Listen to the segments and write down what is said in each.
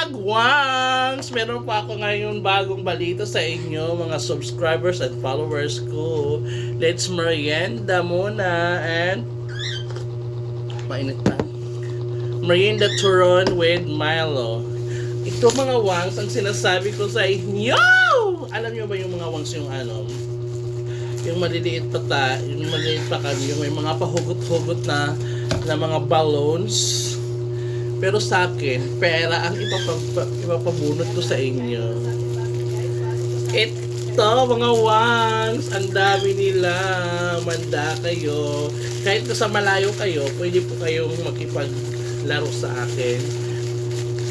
Kagwangs! Meron pa ako ngayon bagong balita sa inyo, mga subscribers and followers ko. Let's merienda muna and mainit pa. Merienda turon with Milo. Ito mga wangs, ang sinasabi ko sa inyo! Alam niyo ba yung mga wangs yung yung maliliit pa kami, yung may mga pahugot-hugot na mga balloons. Pero sa akin, pera ang ipapabunot ko sa inyo. Ito, mga wangs, ang dami nila. Manda kayo. Kahit nasa malayo kayo, pwede po kayong makipaglaro sa akin.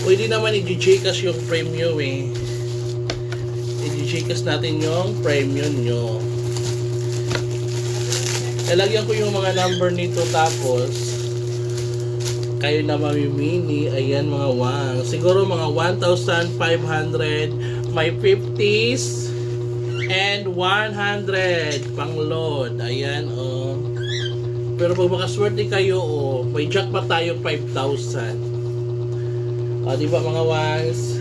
Pwede naman i-Gcash yung premium eh. I-Gcash natin yung premium nyo. Lalagyan ko yung mga number nito tapos kayo na mamimili. Ayan mga wang. Siguro mga 1,500. May 50s and 100 pang load. Ayan oh. Pero pag makaswerte kayo oh, may jackpot tayo 5,000. O diba mga wangs?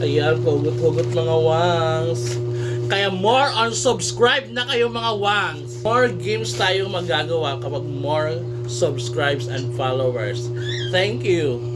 Ayan, hugot-hugot mga wangs. Kaya more on subscribe na kayo mga wangs. More games tayo magagawa kapag more subscribes and followers. Thank you.